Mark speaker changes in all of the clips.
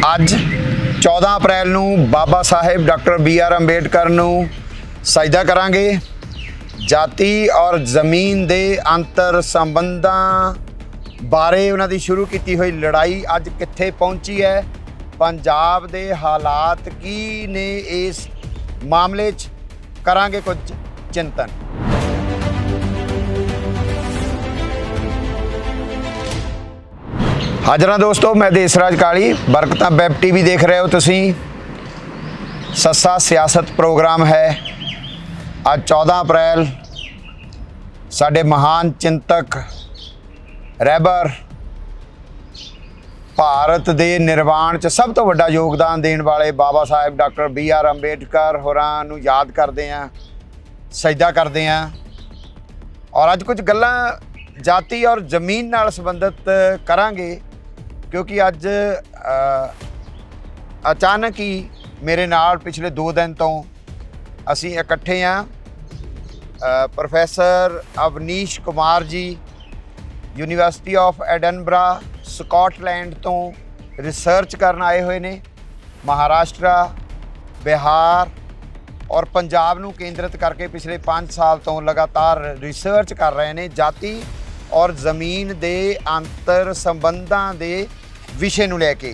Speaker 1: ਅੱਜ 14 ਅਪ੍ਰੈਲ ਨੂੰ ਬਾਬਾ ਸਾਹਿਬ doctor BR Ambedkar ਨੂੰ ਸਜਦਾ ਕਰਾਂਗੇ। ਜਾਤੀ ਔਰ ਜ਼ਮੀਨ ਦੇ ਅੰਤਰ ਸੰਬੰਧਾਂ ਬਾਰੇ ਉਹਨਾਂ ਦੀ ਸ਼ੁਰੂ ਕੀਤੀ ਹੋਈ ਲੜਾਈ ਅੱਜ ਕਿੱਥੇ ਪਹੁੰਚੀ ਹੈ, ਪੰਜਾਬ ਦੇ ਹਾਲਾਤ ਕੀ ਨੇ, ਇਸ ਮਾਮਲੇ 'ਚ ਕਰਾਂਗੇ ਕੁਝ ਚਿੰਤਨ। हाजरा दोस्तों, मैं देसराज काली, बरकतां वैब TV देख रहे हो तुसी। सस्सा सियासत प्रोग्राम है। आज 14 अप्रैल साडे महान चिंतक रहबर भारत दे निर्माण च सब तो वड्डा योगदान देने वाले बाबा साहेब डॉक्टर BR अंबेडकर होरां नूं याद करते हैं, सजदा करते हैं। और अज कुछ गल्लां जाति और जमीन नाल संबंधित करांगे, क्योंकि अज अचानक ही मेरे नाल पिछले 2 दिन तो असी इकट्ठे हाँ। Professor Avnish Kumar ji university of Edinburgh Scotland तो रिसर्च करन आए हुए ने। महाराष्ट्र, बिहार और पंजाब नूं केंद्रित करके पिछले 5 साल तो लगातार रिसर्च कर रहे हैं जाति और ज़मीन दे अंतर संबंधां दे विषय नूं लैके।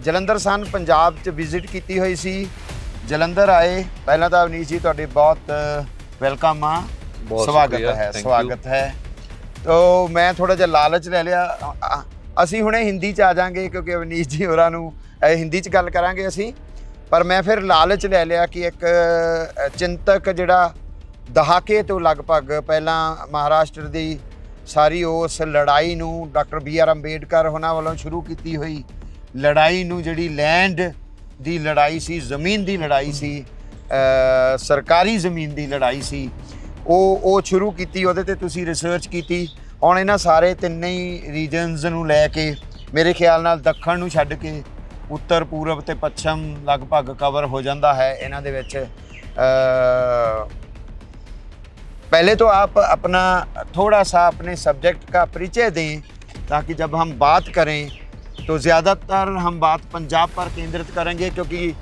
Speaker 1: जलंधर सन पंजाब च विजिट की हुई सी, जलंधर आए। पहला तो अवनीश जी तुहाडे बहुत वेलकम हाँ, स्वागत है। तो मैं थोड़ा जिहा लालच ले लिया, असी हुणे हिंदी च आ जाएंगे क्योंकि अवनीश जी होरां नूं हिंदी च गल करांगे असी। पर मैं फिर लालच ले लिया कि एक चिंतक जिहड़ा दहाके तो लगभग पहला महाराष्ट्र की सारी उस लड़ाई नूं डॉक्टर BR अंबेडकर होना वालों शुरू की हुई लड़ाई नूं जिहड़ी लैंड दी लड़ाई सी, ज़मीन दी लड़ाई सी, सरकारी ज़मीन दी लड़ाई सी, वो शुरू की। उहदे ते तुसीं रिसर्च की। हुण इन्हां सारे तिन्ने ही रीजनस नूं लैके मेरे ख्याल नाल दक्षिण नूं छड्ड के उत्तर पूरब ते पश्चिम लगभग कवर हो जाता है इन्हां दे विच। पहले तो आप अपना थोड़ा सा अपने सब्जेक्ट का परिचय दें, ताकि जब हम बात करें तो ज़्यादातर हम बात पंजाब पर केंद्रित करेंगे, क्योंकि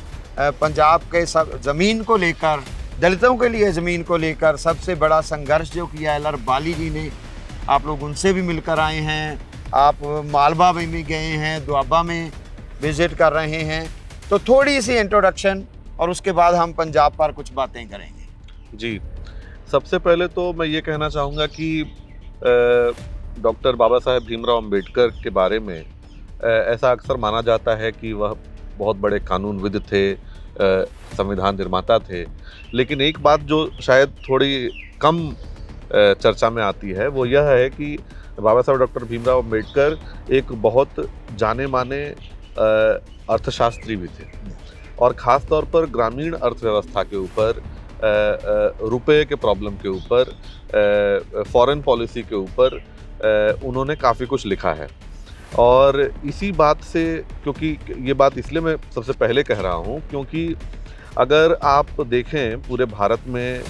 Speaker 1: पंजाब के सब ज़मीन को लेकर, दलितों के लिए ज़मीन को लेकर सबसे बड़ा संघर्ष जो किया है LR बाली जी ने। आप लोग उनसे भी मिलकर आए हैं, आप मालवा में भी गए हैं, दुआबा में विज़िट कर रहे हैं। तो थोड़ी सी इंट्रोडक्शन और उसके बाद हम पंजाब पर कुछ बातें करेंगे।
Speaker 2: जी, सबसे पहले तो मैं ये कहना चाहूँगा कि डॉक्टर बाबा साहेब भीमराव अंबेडकर के बारे में ऐसा अक्सर माना जाता है कि वह बहुत बड़े कानूनविद थे, संविधान निर्माता थे। लेकिन एक बात जो शायद थोड़ी कम चर्चा में आती है वो यह है कि बाबा साहेब डॉक्टर भीमराव अंबेडकर एक बहुत जाने माने अर्थशास्त्री भी थे, और ख़ास तौर पर ग्रामीण अर्थव्यवस्था के ऊपर, रुपए के प्रॉब्लम के ऊपर, फॉरेन पॉलिसी के ऊपर उन्होंने काफ़ी कुछ लिखा है। और इसी बात से, क्योंकि ये बात इसलिए मैं सबसे पहले कह रहा हूँ क्योंकि अगर आप देखें पूरे भारत में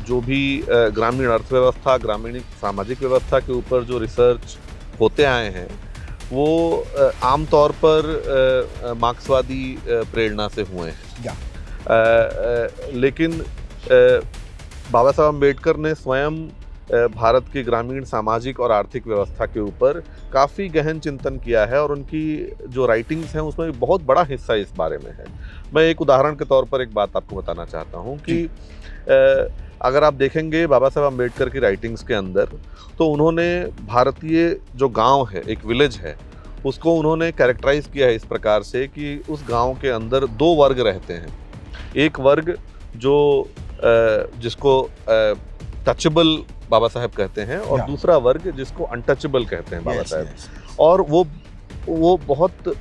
Speaker 2: जो भी ग्रामीण अर्थव्यवस्था, ग्रामीण सामाजिक व्यवस्था के ऊपर जो रिसर्च होते आए हैं वो आमतौर पर मार्क्सवादी प्रेरणा से हुए हैं। लेकिन बाबा साहब अम्बेडकर ने स्वयं भारत की ग्रामीण सामाजिक और आर्थिक व्यवस्था के ऊपर काफ़ी गहन चिंतन किया है, और उनकी जो राइटिंग्स हैं उसमें बहुत बड़ा हिस्सा इस बारे में है। मैं एक उदाहरण के तौर पर एक बात आपको बताना चाहता हूँ कि अगर आप देखेंगे बाबा साहब अम्बेडकर की राइटिंग्स के अंदर, तो उन्होंने भारतीय जो गांव है, एक विलेज है, उसको उन्होंने कैरेक्टराइज़ किया है इस प्रकार से कि उस गांव के अंदर 2 वर्ग रहते हैं। एक वर्ग जो जिसको टचेबल बाबा साहब कहते हैं, और दूसरा वर्ग जिसको अनटचेबल कहते हैं बाबा साहब। और वो बहुत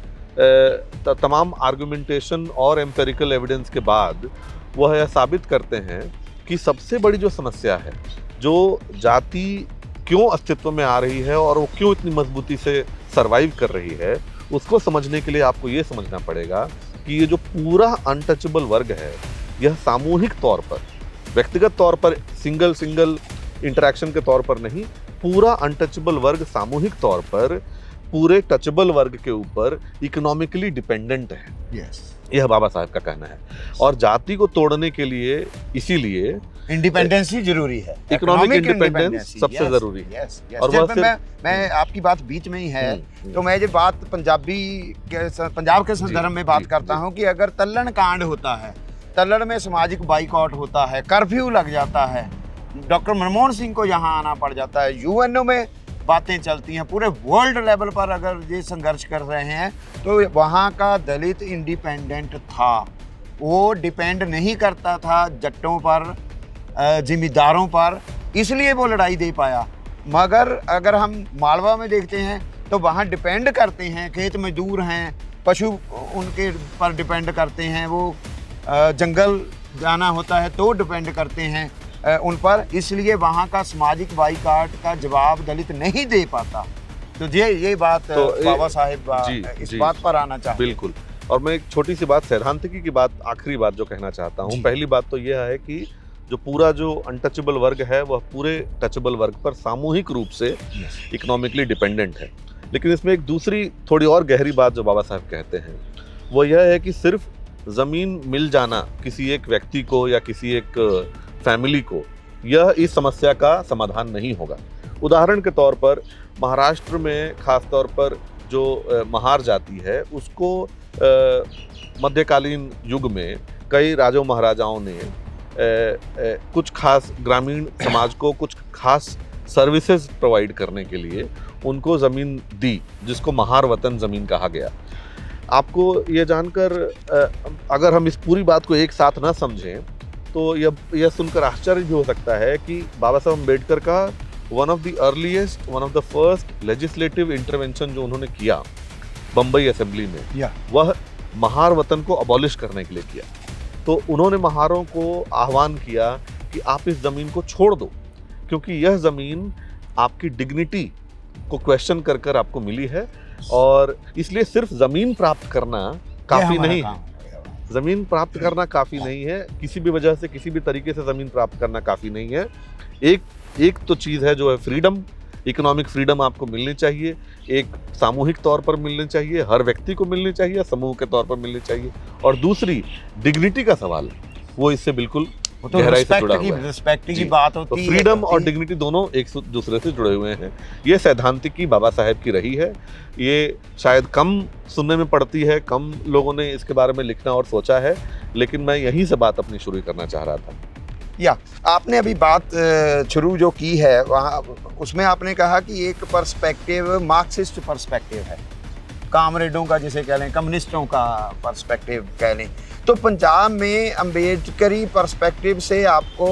Speaker 2: तमाम आर्गुमेंटेशन और एम्पेरिकल एविडेंस के बाद वह यह साबित करते हैं कि सबसे बड़ी जो समस्या है, जो जाति क्यों अस्तित्व में आ रही है और वो क्यों इतनी मजबूती से सर्वाइव कर रही है, उसको समझने के लिए आपको ये समझना पड़ेगा कि ये जो पूरा अनटचेबल वर्ग है, यह सामूहिक तौर पर, व्यक्तिगत तौर पर, सिंगल इंटरेक्शन के तौर पर नहीं, पूरा अनटचेबल वर्ग सामूहिक तौर पर पूरे टचेबल वर्ग के ऊपर इकोनॉमिकली डिपेंडेंट है।
Speaker 1: यस,
Speaker 2: यह बाबा साहब का कहना है। और जाति को तोड़ने के लिए इसीलिए
Speaker 1: इंडिपेंडेंस ही जरूरी है,
Speaker 2: इकोनॉमिक इंडिपेंडेंस सबसे जरूरी है।
Speaker 1: Yes, yes.
Speaker 2: और
Speaker 1: जब
Speaker 2: वह
Speaker 1: मैं आपकी बात बीच में ही है, तो मैं ये बात पंजाब के संदर्भ में बात करता हूँ कि अगर तल्लण कांड होता है, तल्लण में सामाजिक बाइकआउट होता है, कर्फ्यू लग जाता है, डॉक्टर मनमोहन सिंह को यहाँ आना पड़ जाता है, यूएनओ में बातें चलती हैं, पूरे वर्ल्ड लेवल पर अगर ये संघर्ष कर रहे हैं, तो वहाँ का दलित इंडिपेंडेंट था। वो डिपेंड नहीं करता था जट्टों पर, जिम्मेदारों पर, इसलिए वो लड़ाई दे पाया। मगर अगर हम मालवा में देखते हैं तो वहाँ डिपेंड करते हैं, खेत मजदूर हैं, पशु उनके पर डिपेंड करते हैं, वो जंगल जाना होता है तो डिपेंड करते हैं उन पर, इसलिए वहाँ का सामाजिक बाइकाट का जवाब दलित नहीं दे पाता। तो ये बात
Speaker 2: तो
Speaker 1: बाबा साहेब इस बात पर आना चाहते हैं।
Speaker 2: बिल्कुल। और मैं एक छोटी सी बात सैद्धांतिकी की बात, आखिरी बात जो कहना चाहता हूँ, पहली बात तो यह है कि जो पूरा जो अनटचेबल वर्ग है वह पूरे टचेबल वर्ग पर सामूहिक रूप से इकोनॉमिकली डिपेंडेंट है। लेकिन इसमें एक दूसरी थोड़ी और गहरी बात जो बाबा साहब कहते हैं वो यह है कि सिर्फ ज़मीन मिल जाना किसी एक व्यक्ति को या किसी एक फैमिली को, यह इस समस्या का समाधान नहीं होगा। उदाहरण के तौर पर महाराष्ट्र में खास तौर पर जो महार जाति है उसको मध्यकालीन युग में कई राजों महाराजाओं ने कुछ खास ग्रामीण समाज को कुछ खास सर्विसेज प्रोवाइड करने के लिए उनको ज़मीन दी, जिसको महार वतन ज़मीन कहा गया। आपको ये जानकर अगर हम इस पूरी बात को एक साथ ना समझें तो यह सुनकर आश्चर्य भी हो सकता है कि बाबा साहब अम्बेडकर का one of the first legislative intervention जो उन्होंने किया बम्बई असेंबली में, वह महार वतन को अबॉलिश करने के लिए किया। तो उन्होंने महारों को आह्वान किया कि आप इस ज़मीन को छोड़ दो, क्योंकि यह ज़मीन आपकी डिग्निटी को क्वेश्चन कर कर आपको मिली है, और इसलिए सिर्फ ज़मीन प्राप्त करना काफ़ी नहीं है। ज़मीन प्राप्त करना काफ़ी नहीं है, किसी भी वजह से किसी भी तरीके से ज़मीन प्राप्त करना काफ़ी नहीं है। एक तो चीज़ है जो है फ्रीडम, इकोनॉमिक फ्रीडम आपको मिलनी चाहिए, एक सामूहिक तौर पर मिलनी चाहिए, हर व्यक्ति को मिलनी चाहिए, समूह के तौर पर मिलनी चाहिए। और दूसरी डिग्निटी का सवाल, वो इससे बिल्कुल गहराई से जुड़ा हुआ है।
Speaker 1: रिस्पेक्ट की बात होती है,
Speaker 2: फ्रीडम और डिग्निटी दोनों एक दूसरे से जुड़े हुए हैं। ये सैद्धांतिकी बाबा साहेब की रही है। ये शायद कम सुनने में पड़ती है, कम लोगों ने इसके बारे में लिखना और सोचा है, लेकिन मैं यहीं से बात अपनी शुरू करना चाह रहा था।
Speaker 1: आपने अभी बात शुरू जो की है वहाँ उसमें आपने कहा कि एक पर्सपेक्टिव मार्क्सिस्ट पर्सपेक्टिव है, कामरेडों का जिसे कह लें, कम्युनिस्टों का पर्सपेक्टिव कह लें। तो पंजाब में अम्बेडकरी पर्सपेक्टिव से आपको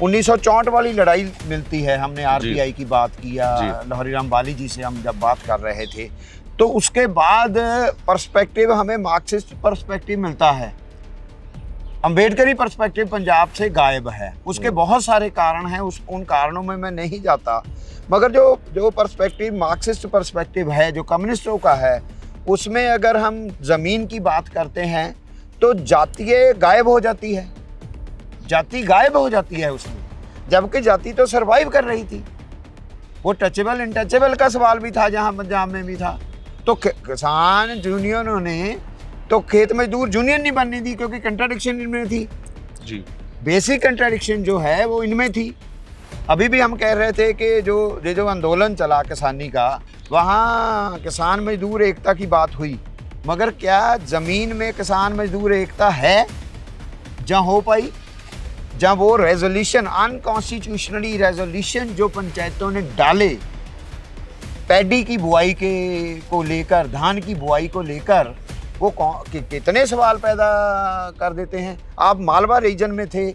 Speaker 1: 1964 वाली लड़ाई मिलती है। हमने आरपीआई की बात किया, लाहौरी राम बाली जी से हम जब बात कर रहे थे, तो उसके बाद पर्सपेक्टिव हमें मार्क्सिस्ट पर्सपेक्टिव मिलता है। अम्बेडकरी पर्सपेक्टिव पंजाब से गायब है। उसके बहुत सारे कारण हैं, उन कारणों में मैं नहीं जाता, मगर जो पर्सपेक्टिव मार्क्सिस्ट पर्सपेक्टिव है, जो कम्युनिस्टों का है, उसमें अगर हम ज़मीन की बात करते हैं तो जातीय गायब हो जाती है, जाति गायब हो जाती है उसमें, जबकि जाति तो सरवाइव कर रही थी। वो टचेबल इनटचेबल का सवाल भी था जहाँ पंजाब में भी था। तो किसान यूनियनों ने तो खेत मजदूर यूनियन नहीं बनने दी, क्योंकि कंट्राडिक्शन इनमें थी
Speaker 2: जी।
Speaker 1: बेसिक कंट्राडिक्शन जो है वो इनमें थी। अभी भी हम कह रहे थे कि जो आंदोलन चला किसानी का, वहाँ किसान मजदूर एकता की बात हुई, मगर क्या ज़मीन में किसान मजदूर एकता है जहाँ हो पाई? जहाँ वो रेजोल्यूशन, अनकॉन्स्टिट्यूशनली रेजोल्यूशन जो पंचायतों ने डाले पैडी की बुआई को लेकर, धान की बुआई को लेकर, वो कितने सवाल पैदा कर देते हैं। आप मालवा रीजन में थे,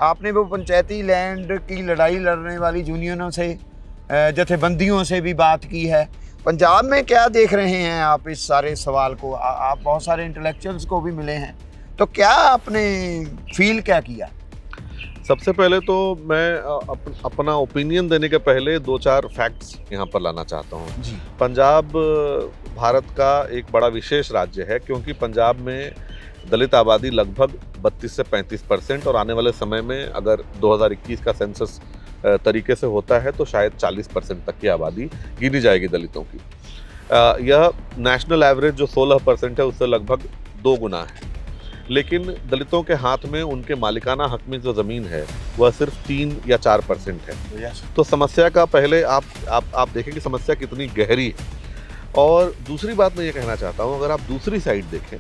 Speaker 1: आपने वो पंचायती लैंड की लड़ाई लड़ने वाली यूनियनों से, जथेबंदियों से भी बात की है। पंजाब में क्या देख रहे हैं आप इस सारे सवाल को? आप बहुत सारे इंटेलेक्चुअल्स को भी मिले हैं, तो क्या आपने फील क्या किया?
Speaker 2: सबसे पहले तो मैं अपना ओपिनियन देने के पहले 2-4 फैक्ट्स यहाँ पर लाना चाहता हूँ। पंजाब भारत का एक बड़ा विशेष राज्य है, क्योंकि पंजाब में दलित आबादी लगभग 32 से 35%, और आने वाले समय में अगर 2021 का सेंसस तरीके से होता है तो शायद 40% तक की आबादी गिनी जाएगी दलितों की। यह नेशनल एवरेज जो 16% है उससे लगभग 2 गुना है, लेकिन दलितों के हाथ में उनके मालिकाना हक में जो ज़मीन है वह सिर्फ 3 या 4% है। तो समस्या का पहले आप देखें कि समस्या कितनी गहरी है। और दूसरी बात मैं ये कहना चाहता हूँ, अगर आप दूसरी साइड देखें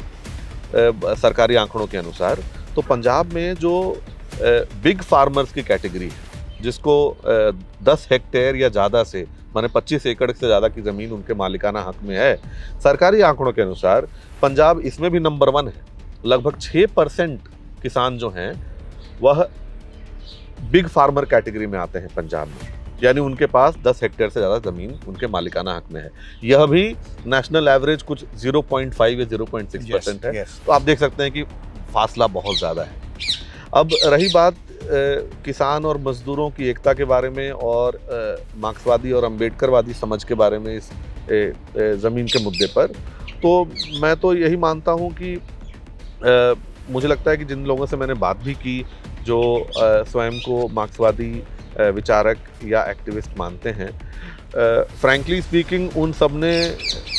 Speaker 2: सरकारी आंकड़ों के अनुसार, तो पंजाब में जो बिग फार्मर्स की कैटेगरी है, जिसको 10 हेक्टेयर या ज़्यादा से माने 25 एकड़ से ज़्यादा की ज़मीन उनके मालिकाना हक में है, सरकारी आंकड़ों के अनुसार पंजाब इसमें भी नंबर 1 है। लगभग 6% किसान जो हैं वह बिग फार्मर कैटेगरी में आते हैं पंजाब में, यानी उनके पास 10 हेक्टेयर से ज़्यादा ज़मीन उनके मालिकाना हक में है। यह भी नेशनल एवरेज कुछ 0.5 या 0.6% है। तो आप देख सकते हैं कि फासला बहुत ज़्यादा है। अब रही बात किसान और मजदूरों की एकता के बारे में और मार्क्सवादी और अम्बेडकरवादी समझ के बारे में इस ज़मीन के मुद्दे पर, तो मैं तो यही मानता हूँ कि मुझे लगता है कि जिन लोगों से मैंने बात भी की, जो स्वयं को मार्क्सवादी विचारक या एक्टिविस्ट मानते हैं, फ्रैंकली स्पीकिंग उन सब ने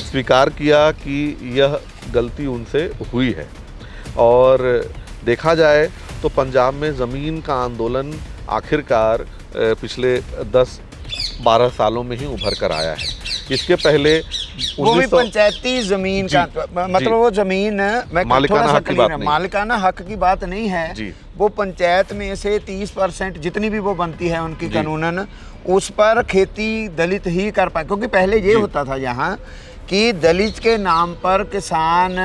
Speaker 2: स्वीकार किया कि यह गलती उनसे हुई है। और देखा जाए तो पंजाब में ज़मीन का आंदोलन आखिरकार पिछले 10-12 सालों में ही उभर कर आया है। इसके पहले
Speaker 1: वो भी पंचायती ज़मीन का, मतलब वो ज़मीन मैं
Speaker 2: मालिकाना हक की बात नहीं,
Speaker 1: मालिकाना हक की बात नहीं है
Speaker 2: जी। वो
Speaker 1: पंचायत में से 30% जितनी भी वो बनती है उनकी कानूनन, उस पर खेती दलित ही कर पाए। क्योंकि पहले ये होता था यहाँ कि दलित के नाम पर किसान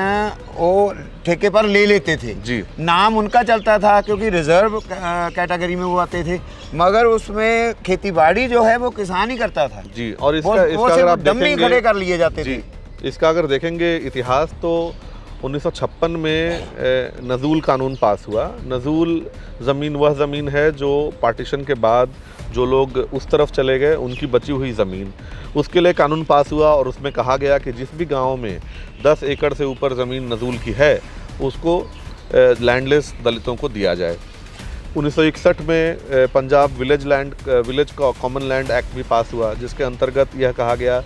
Speaker 1: वो ठेके पर ले लेते थे
Speaker 2: जी।
Speaker 1: नाम उनका चलता था क्योंकि रिजर्व कैटेगरी में वो आते थे, मगर उसमें खेतीबाड़ी जो है वो किसान ही करता था
Speaker 2: जी। और इसका
Speaker 1: अगर आप डम्मी खड़े कर लिए जाते थे।
Speaker 2: इसका अगर देखेंगे इतिहास तो 1956 में नज़ूल कानून पास हुआ। नज़ूल ज़मीन वह ज़मीन है जो पार्टीशन के बाद जो लोग उस तरफ चले गए उनकी बची हुई ज़मीन, उसके लिए कानून पास हुआ और उसमें कहा गया कि जिस भी गांव में 10 एकड़ से ऊपर ज़मीन नज़ूल की है उसको लैंडलेस दलितों को दिया जाए। 1961 में Punjab village common land act भी पास हुआ, जिसके अंतर्गत यह कहा गया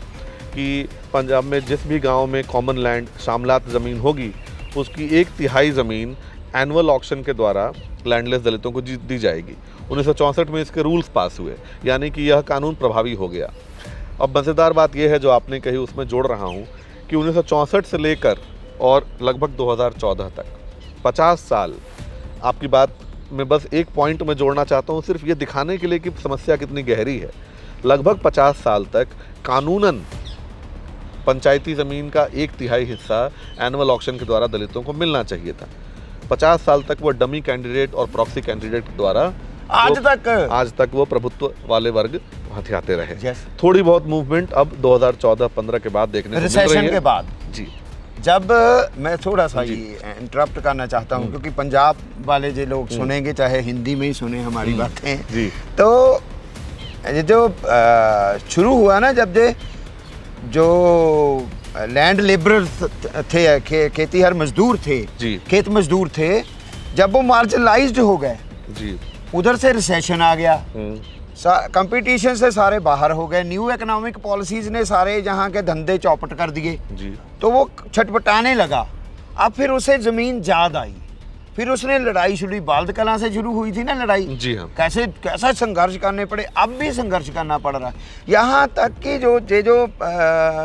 Speaker 2: कि पंजाब में जिस भी गांव में कॉमन लैंड शामलात ज़मीन होगी उसकी 1/3 ज़मीन एनुअल ऑक्शन के द्वारा लैंडलेस दलितों को दी जाएगी। 1964 में इसके रूल्स पास हुए, यानी कि यह कानून प्रभावी हो गया। अब मज़ेदार बात यह है जो आपने कही, उसमें जोड़ रहा हूँ कि 1964 से लेकर और लगभग 2014 तक 50 साल, आपकी बात में बस एक पॉइंट में जोड़ना चाहता हूँ सिर्फ ये दिखाने के लिए कि समस्या कितनी गहरी है। लगभग 50 साल तक कानूनन पंचायती ज़मीन का 1/3 हिस्सा एनुअल ऑक्शन के द्वारा दलितों को मिलना चाहिए था। 50 साल तक वो डमी कैंडिडेट और प्रॉक्सी कैंडिडेट के द्वारा आज तक वो प्रभुत्व वाले वर्ग हथियाते रहे। थोड़ी बहुत मूवमेंट अब 2014-15 के बाद देखने को मिल रही है।
Speaker 1: के बाद
Speaker 2: जी।
Speaker 1: जब मैं थोड़ा सा ये इंटरप्ट करना चाहता हूँ क्योंकि पंजाब वाले जो लोग सुनेंगे, चाहे हिंदी में ही सुने हमारी बातें
Speaker 2: जी,
Speaker 1: तो ये जो शुरू हुआ ना, जब जो लैंड लेबरर्स थे, खेतीहर मजदूर थे जी, खेत मजदूर थे, जब वो मार्जिनलाइज्ड हो गए जी, उधर से रिसेशन आ गया, कंपटीशन से सारे बाहर हो गए, न्यू इकोनॉमिक पॉलिसीज ने सारे जहाँ के धंधे चौपट कर दिए जी, तो वो छटपटाने लगा। अब फिर उसे ज़मीन याद आई, फिर उसने लड़ाई शुरू, बाल्द कलां से शुरू हुई थी ना लड़ाई जी, हाँ। कैसा संघर्ष करने पड़े, अब भी संघर्ष करना पड़ रहा है। यहाँ तक कि जो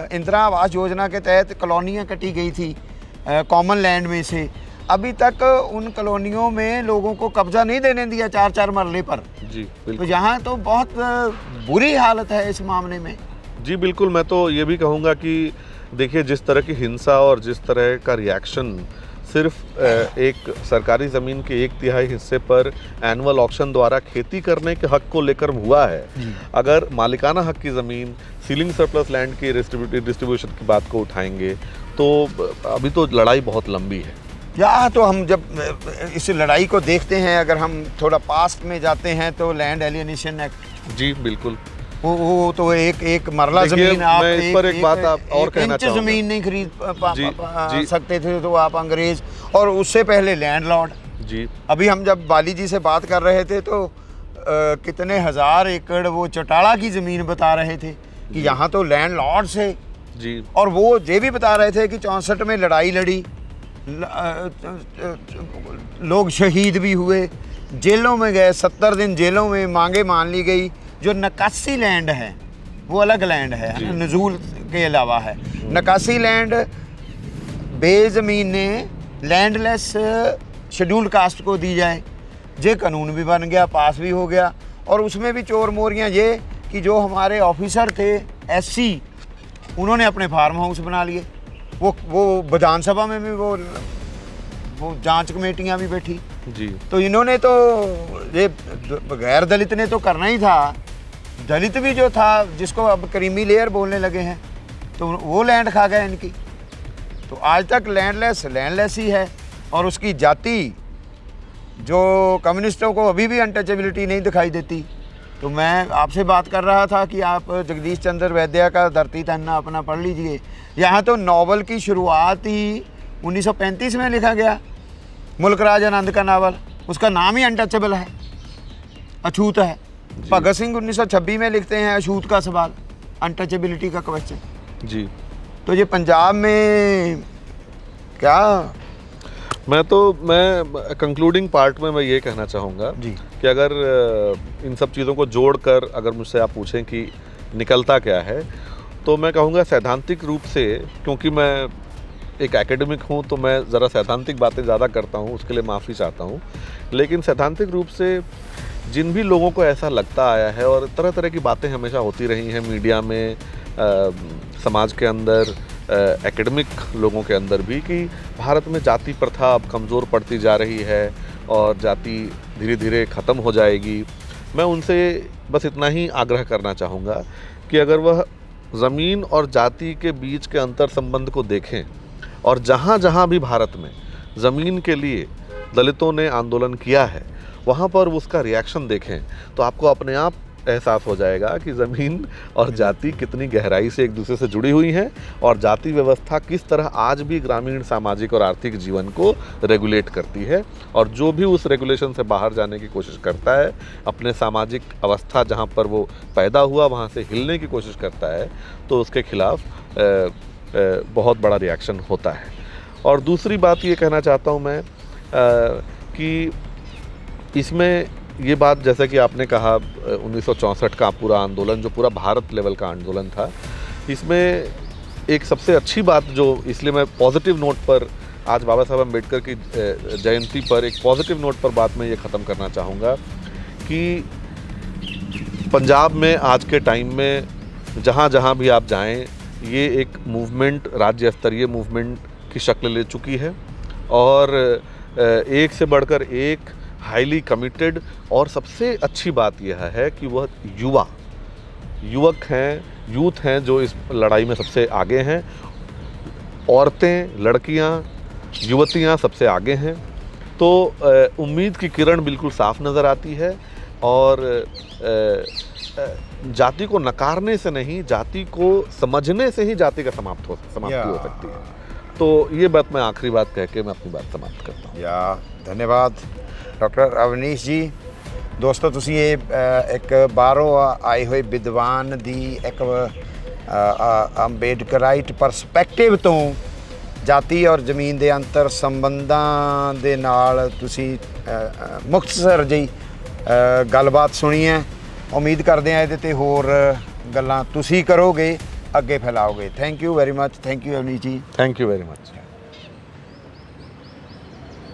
Speaker 1: इंदिरा आवास योजना के तहत कॉलोनियाँ कटी गई थी कॉमन लैंड में से, अभी तक उन कॉलोनियों में लोगों को कब्जा नहीं देने दिया 4-4 मरले पर जी। तो यहाँ तो बहुत बुरी हालत है इस मामले में
Speaker 2: जी। बिल्कुल, मैं तो ये भी कहूँगा कि देखिए, जिस तरह की हिंसा और जिस तरह का रिएक्शन सिर्फ एक सरकारी ज़मीन के 1/3 हिस्से पर एनुअल ऑक्शन द्वारा खेती करने के हक को लेकर हुआ है, अगर मालिकाना हक की ज़मीन, सीलिंग सरप्लस लैंड की डिस्ट्रीब्यूशन की बात को उठाएंगे तो अभी तो लड़ाई बहुत लंबी है।
Speaker 1: या तो हम जब इस लड़ाई को देखते हैं, अगर हम थोड़ा पास्ट में जाते हैं तो लैंड एलियनेशन एक्ट
Speaker 2: जी, बिल्कुल,
Speaker 1: वो तो एक मरला ज़मीन आप
Speaker 2: इस पर एक बात आप और कहना चाहूँगा,
Speaker 1: ज़मीन नहीं खरीद सकते थे तो आप अंग्रेज, और उससे पहले लैंडलॉर्ड जी। अभी हम जब बाली जी से बात कर रहे थे तो कितने हज़ार एकड़ वो चौटाला की ज़मीन बता रहे थे कि यहाँ तो लैंडलॉर्ड से
Speaker 2: जी।
Speaker 1: और वो ये भी बता रहे थे कि 64 में लड़ाई लड़ी, लोग शहीद भी हुए, जेलों में गए, 70 दिन जेलों में मांगे मान ली गई। जो नकासी लैंड है वो अलग लैंड है, नजूल के अलावा है। नकासी लैंड बेज़मीन ने लैंडलेस शेड्यूल्ड कास्ट को दी जाए, ये कानून भी बन गया, पास भी हो गया। और उसमें भी चोर मोरियाँ ये कि जो हमारे ऑफिसर थे एससी, उन्होंने अपने फार्म हाउस बना लिए। वो विधानसभा में भी वो जांच कमेटियां भी बैठी
Speaker 2: जी।
Speaker 1: तो इन्होंने तो ये गैर दलित ने तो करना ही था, दलित भी जो था जिसको अब क्रीमी लेयर बोलने लगे हैं, तो वो लैंड खा गए इनकी। तो आज तक लैंडलेस ही है। और उसकी जाति जो कम्युनिस्टों को अभी भी अनटचेबिलिटी नहीं दिखाई देती। तो मैं आपसे बात कर रहा था कि आप जगदीश चंद्र वैद्य का धरती तन्ना अपना पढ़ लीजिए। यहाँ तो नावल की शुरुआत ही 1935 में लिखा गया, मुल्कराज आनंद का नावल, उसका नाम ही अनटचेबल है, अछूत है। भगत सिंह 1926 में लिखते हैं अछूत का सवाल, अनटचेबिलिटी का क्वेश्चन जी। तो ये पंजाब में क्या,
Speaker 2: मैं कंक्लूडिंग पार्ट में मैं ये कहना चाहूँगा कि अगर इन सब चीज़ों को जोड़कर अगर मुझसे आप पूछें कि निकलता क्या है, तो मैं कहूँगा सैद्धांतिक रूप से, क्योंकि मैं एक एकेडमिक हूँ तो मैं ज़रा सैद्धांतिक बातें ज़्यादा करता हूँ, उसके लिए माफ़ी चाहता हूँ। लेकिन सैद्धांतिक रूप से जिन भी लोगों को ऐसा लगता आया है, और तरह तरह की बातें हमेशा होती रही हैं मीडिया में, समाज के अंदर, एकेडमिक लोगों के अंदर भी, कि भारत में जाति प्रथा अब कमज़ोर पड़ती जा रही है और जाति धीरे धीरे ख़त्म हो जाएगी। मैं उनसे बस इतना ही आग्रह करना चाहूँगा कि अगर वह ज़मीन और जाति के बीच के अंतर संबंध को देखें, और जहाँ जहाँ भी भारत में ज़मीन के लिए दलितों ने आंदोलन किया है वहाँ पर उसका रिएक्शन देखें, तो आपको अपने आप एहसास हो जाएगा कि ज़मीन और जाति कितनी गहराई से एक दूसरे से जुड़ी हुई हैं, और जाति व्यवस्था किस तरह आज भी ग्रामीण सामाजिक और आर्थिक जीवन को रेगुलेट करती है। और जो भी उस रेगुलेशन से बाहर जाने की कोशिश करता है, अपने सामाजिक अवस्था जहाँ पर वो पैदा हुआ वहाँ से हिलने की कोशिश करता है, तो उसके खिलाफ बहुत बड़ा रिएक्शन होता है। और दूसरी बात ये कहना चाहता हूँ मैं कि इसमें ये बात, जैसा कि आपने कहा 1964 का पूरा आंदोलन जो पूरा भारत लेवल का आंदोलन था, इसमें एक सबसे अच्छी बात जो, इसलिए मैं पॉजिटिव नोट पर आज बाबा साहब अम्बेडकर की जयंती पर एक पॉजिटिव नोट पर बात में ये ख़त्म करना चाहूँगा कि पंजाब में आज के टाइम में जहाँ जहाँ भी आप जाएं, ये एक मूवमेंट, राज्य स्तरीय मूवमेंट की शक्ल ले चुकी है, और एक से बढ़कर एक हाईली कमिटेड। और सबसे अच्छी बात यह है कि वह युवक हैं, यूथ हैं जो इस लड़ाई में सबसे आगे हैं। औरतें, लड़कियां, युवतियां सबसे आगे हैं। तो उम्मीद की किरण बिल्कुल साफ नज़र आती है, और जाति को नकारने से नहीं, जाति को समझने से ही जाति का समाप्ति हो सकती है। तो ये बात मैं आखिरी बात कह के मैं अपनी बात समाप्त करता हूँ।
Speaker 1: धन्यवाद डॉक्टर अवनीश जी। ਦੋਸਤੋ ਤੁਸੀਂ ਇਹ ਇੱਕ ਬਾਹਰੋਂ ਆਏ ਹੋਏ ਵਿਦਵਾਨ ਦੀ ਇੱਕ ਅੰਬੇਡਕਰਾਈਟ ਪਰਸਪੈਕਟਿਵ ਤੋਂ ਜਾਤੀ ਔਰ ਜ਼ਮੀਨ ਦੇ ਅੰਤਰ ਸੰਬੰਧਾਂ ਦੇ ਨਾਲ ਤੁਸੀਂ ਮੁਖਤਸਰ ਜਿਹੀ ਗੱਲਬਾਤ ਸੁਣੀ ਹੈ। ਉਮੀਦ ਕਰਦੇ ਹਾਂ ਇਹਦੇ 'ਤੇ ਹੋਰ ਗੱਲਾਂ ਤੁਸੀਂ ਕਰੋਗੇ, ਅੱਗੇ ਫੈਲਾਓਗੇ। Thank you very much. Thank you Avnish ji.
Speaker 2: Thank you very much.